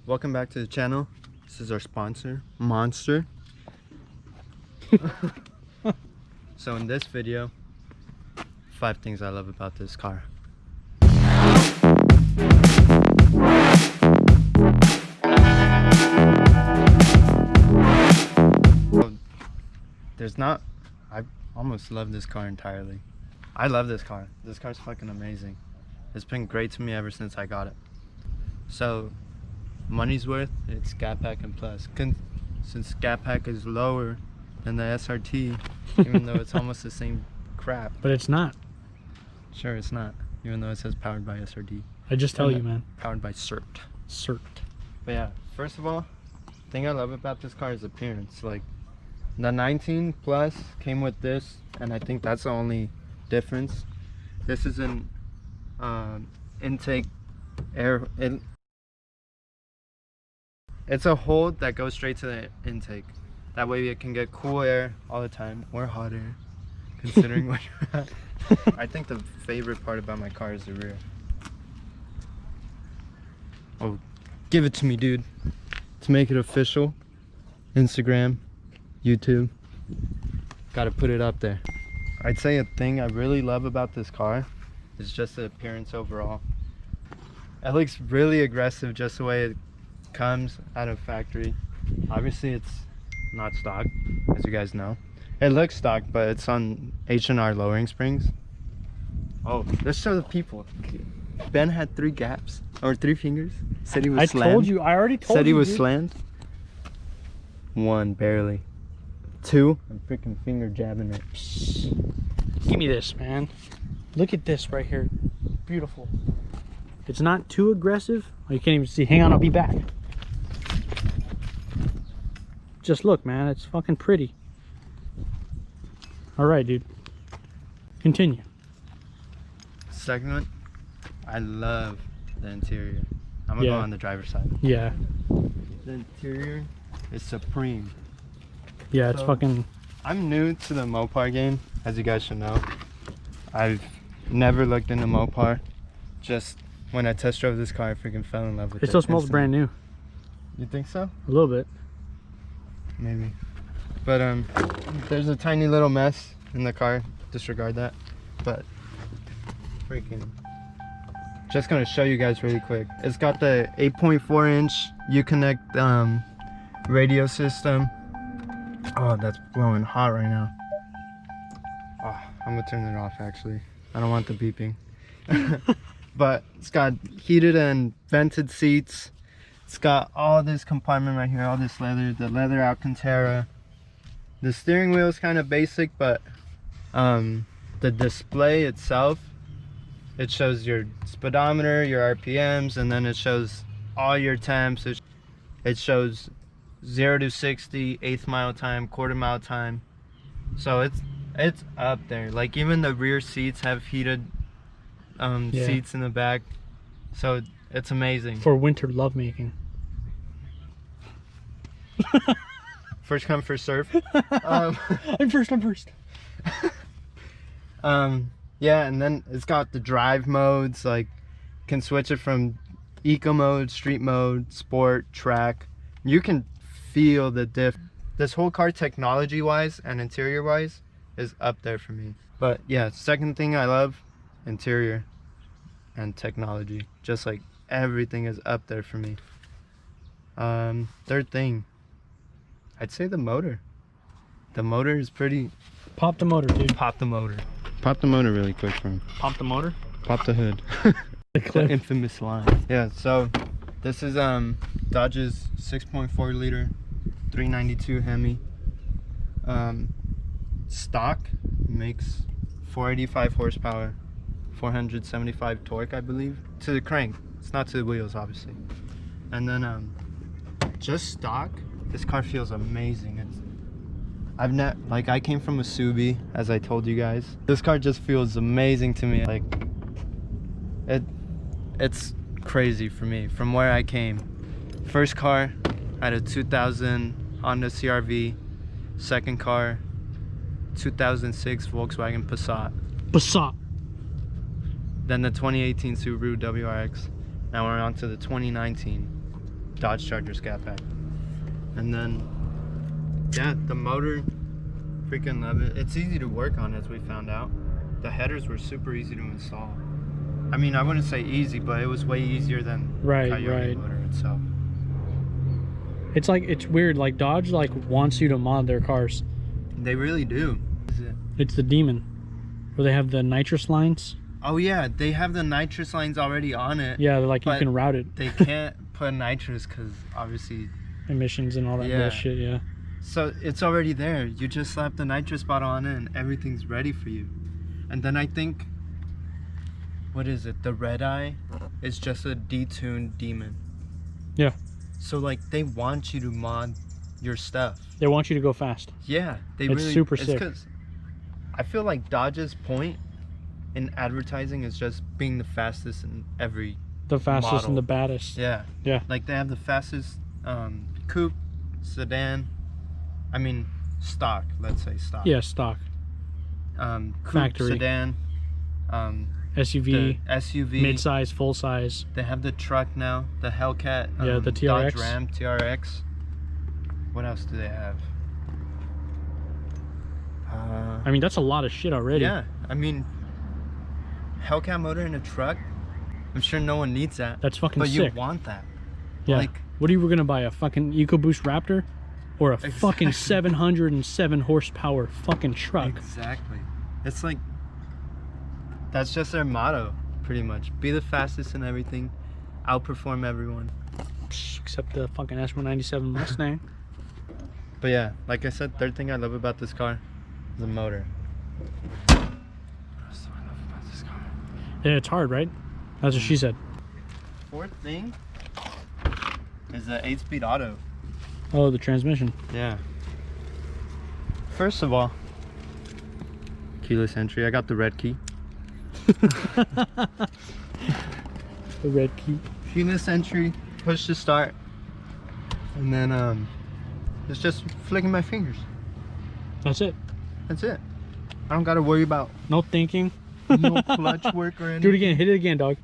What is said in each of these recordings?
Welcome back to the channel. This is our sponsor, Monster. So in this video, 5 things I love about this car. I almost love this car entirely. I love this car. This car's fucking amazing. It's been great to me ever since I got it. So, money's worth, it's Scat Pack and Plus. Since Scat Pack is lower than the SRT, even though it's almost the same crap. But it's not. Sure, it's not. Even though it says powered by SRT. I just tell you, man. Powered by CERT. CERT. But yeah, first of all, the thing I love about this car is appearance. Like, the 19 Plus came with this, and I think that's the only difference. This is an intake air. It's a hold that goes straight to the intake. That way it can get cool air all the time, or hot air, considering where you're at. I think the favorite part about my car is the rear. Oh, give it to me, dude. To make it official, Instagram, YouTube, gotta put it up there. I'd say a thing I really love about this car is just the appearance overall. It looks really aggressive just the way it comes out of factory. Obviously it's not stock, as you guys know. It looks stock, but it's on H&R lowering springs. Oh, let's show the people. Ben had 3 gaps, or 3 fingers. Said he was slammed. I told you, I already told you. Said he was slammed. 1, barely. 2, I'm freaking finger jabbing it. Give me this, man. Look at this right here. Beautiful. It's not too aggressive. Oh, you can't even see. Hang on, I'll be back. Just look, man. It's fucking pretty. All right, dude. Continue. Second one, I love the interior. I'm gonna go on the driver's side. Yeah. The interior is supreme. Yeah, it's fucking... I'm new to the Mopar game, as you guys should know. I've never looked into Mopar. Just when I test drove this car, I freaking fell in love with it. It still smells brand new. You think so? A little bit. Maybe. But there's a tiny little mess in the car. Disregard that. But freaking... Just gonna show you guys really quick. It's got the 8.4-inch Uconnect radio system. Oh, that's blowing hot right now. Oh, I'm gonna turn it off actually. I don't want the beeping. But it's got heated and vented seats. It's got all this compartment right here, all this leather, the leather Alcantara. The steering wheel is kind of basic, but the display itself, it shows your speedometer, your RPMs, and then it shows all your temps. It shows 0 to 60, 1/8 mile time, 1/4 mile time. So it's up there. Like even the rear seats have heated seats in the back. So it's amazing. For winter lovemaking. First come, first serve. I'm first, I'm first. Yeah, and then it's got the drive modes. Like, can switch it from eco mode, street mode, sport, track. You can feel the diff. This whole car, technology wise and interior wise, is up there for me. But yeah, second thing I love, interior and technology. Just like everything is up there for me. Third thing, I'd say the motor. The motor is pretty... Pop the motor, dude. Pop the motor. Pop the motor really quick for me. Pop the motor? Pop the hood. The infamous line. Yeah, so this is Dodge's 6.4 liter 392 Hemi. Stock makes 485 horsepower, 475 torque, I believe, to the crank. It's not to the wheels, obviously. And then just stock, this car feels amazing. I came from a Subi, as I told you guys. This car just feels amazing to me. Like, it's crazy for me from where I came. First car, I had a 2000 Honda CR-V. Second car, 2006 Volkswagen Passat. Then the 2018 Subaru WRX. Now we're on to the 2019 Dodge Charger scat pack. And then, yeah, the motor, freaking love it. It's easy to work on, as we found out. The headers were super easy to install. I mean, I wouldn't say easy, but it was way easier than Coyote motor itself. It's like, it's weird, like Dodge like wants you to mod their cars. They really do. It's the Demon, where they have the nitrous lines. Oh yeah, they have the nitrous lines already on it. Yeah, they're like, you can route it. They can't put nitrous because obviously emissions and all that bullshit, yeah. So it's already there. You just slap the nitrous bottle on it and everything's ready for you. And then I think, what is it? The Red Eye is just a detuned Demon. Yeah. So like they want you to mod your stuff. They want you to go fast. Yeah, it's really super sick. Because I feel like Dodge's point in advertising is just being the fastest in every model. And the baddest. Yeah. Yeah. Like they have the fastest coupe, sedan. I mean stock. Let's say stock. Yeah, stock. Coupe, Factory. sedan. SUV, SUV, mid-size, full-size. They have the truck now, the Hellcat, yeah, the TRX. Dodge Ram TRX. What else do they have? I mean, that's a lot of shit already. Yeah, I mean, Hellcat motor in a truck. I'm sure no one needs that. That's fucking but sick. But you want that. Yeah. Like, what are you gonna buy? A fucking EcoBoost Raptor, or a fucking 707 horsepower fucking truck? Exactly. It's like, that's just their motto, pretty much. Be the fastest in everything, outperform everyone. Except the fucking S197 Mustang. But yeah, like I said, third thing I love about this car is the motor. What else do I love about this car? Yeah, it's hard, right? That's what she said. Fourth thing is the 8-speed auto. Oh, the transmission. Yeah. First of all, keyless entry. I got the red key. The red key. Keyless entry, push to start, and then it's just flicking my fingers. That's it. That's it. I don't gotta worry about no thinking, no clutch work or anything. Do it again. Hit it again, dog.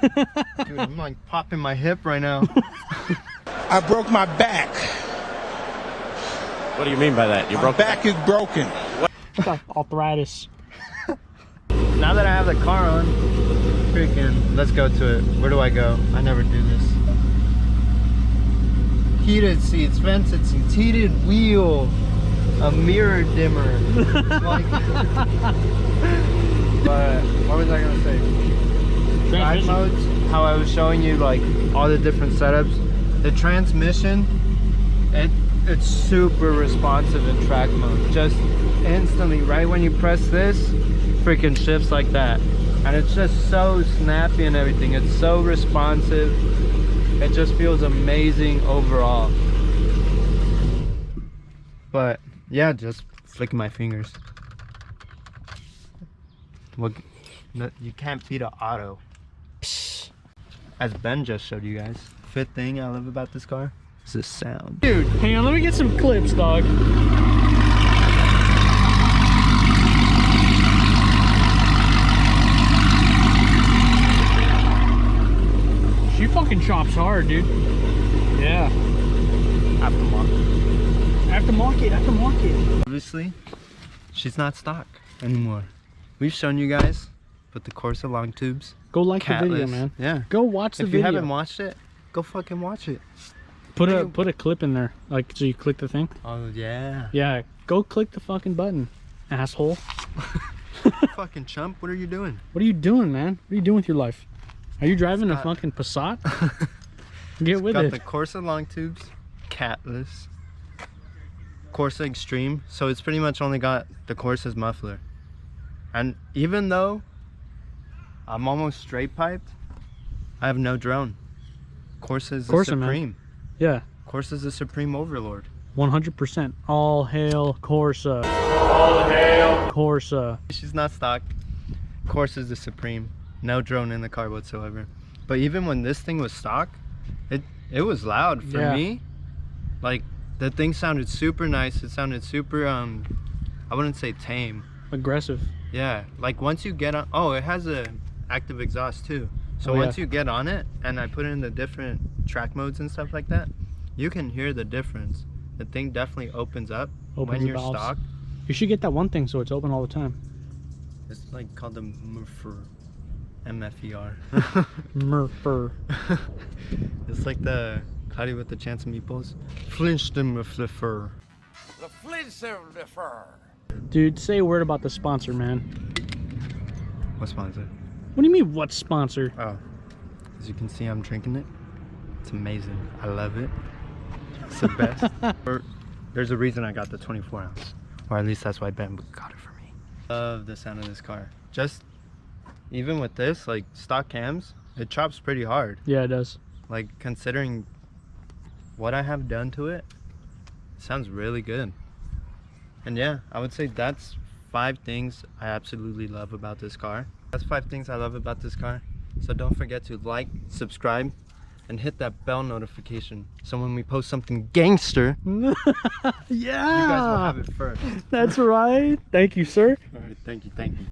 Dude, I'm like popping my hip right now. I broke my back. What do you mean by that? My back is broken. Arthritis. Now that I have the car on, freaking, let's go to it. Where do I go? I never do this. Heated seats, vented seats, heated wheel, a mirror dimmer. Like, but what was I gonna say? Drive modes, how I was showing you like all the different setups. The transmission, it's super responsive in track mode. Just instantly, right when you press this, freaking shifts like that. And it's just so snappy and everything. It's so responsive. It just feels amazing overall. But yeah, just flicking my fingers. What? No, you can't beat an auto. As Ben just showed you guys. Fifth thing I love about this car is the sound. Dude, hang on, let me get some clips, dog. She fucking chops hard, dude. Yeah. Aftermarket. Obviously, she's not stock anymore. We've shown you guys, but the Corsa long tubes. Go like the video, catless. man. Yeah. Go watch the video. If you haven't watched it, go fucking watch it. Put a clip in there, like so you click the thing. Oh yeah. Yeah. Go click the fucking button, asshole. Fucking chump. What are you doing? What are you doing, man? What are you doing with your life? Are you driving a fucking Passat? Get with got it. the Corsa long tubes, catless. Corsa Extreme, so it's pretty much only got the Corsa's muffler. And even though I'm almost straight piped, I have no drone. Corsa's the supreme. Man. Yeah. Corsa's the supreme overlord. 100%. All hail Corsa. All hail Corsa. She's not stock. Corsa's the supreme. No drone in the car whatsoever. But even when this thing was stock, it was loud for me. Like, the thing sounded super nice. It sounded super I wouldn't say tame. Aggressive. Yeah, like once you get on, oh, it has a active exhaust too. So Oh, once yeah. you get on it and I put in the different track modes and stuff like that, you can hear the difference. The thing definitely opens up when the you're valves. stock. You should get that one thing so it's open all the time. It's like called the Murfer. MFER. Murpher. It's like the Cloudy with the Chance of Meatballs. Flinchtemfliffer. The Flinchtemfliffer. Dude, say a word about the sponsor, man. What sponsor? What do you mean, what sponsor? Oh, as you can see, I'm drinking it. It's amazing. I love it. It's the best. There's a reason I got the 24 ounce, or at least that's why Ben got it for me. Love the sound of this car. Just even with this, like stock cams, it chops pretty hard. Yeah, it does. Like considering what I have done to it, it sounds really good. And yeah, I would say that's 5 things I absolutely love about this car. That's 5 things I love about this car. So don't forget to like, subscribe, and hit that bell notification. So when we post something gangster, Yeah. you guys will have it first. That's right. Thank you, sir. All right, thank you, thank you.